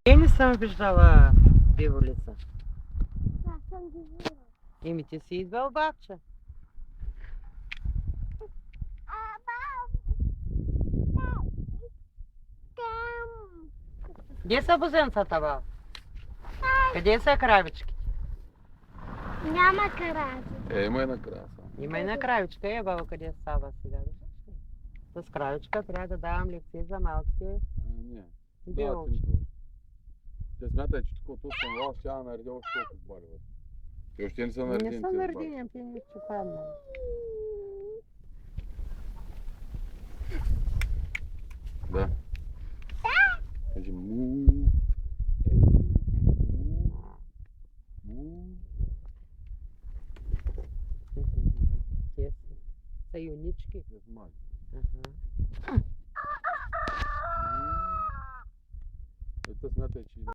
Я не съм виждала биволица. Аз съм ги виждала. Еми ти си идвал, бабче. Там. Где са бозенцата, баб? Къде са кравички? Няма карази. Има една краса. Има една кравичка. Баба, къде става сега? С кравичка трябва да давам лекции за малките Не. билки. Те смятай, че тук съм вас, тя нареди още толкова бари. И още не са наредени. Не са наредени, те не ще паднат. Да. Кажи му. Му. Те са юнички. Те са мали. Ага. Ето смятай, че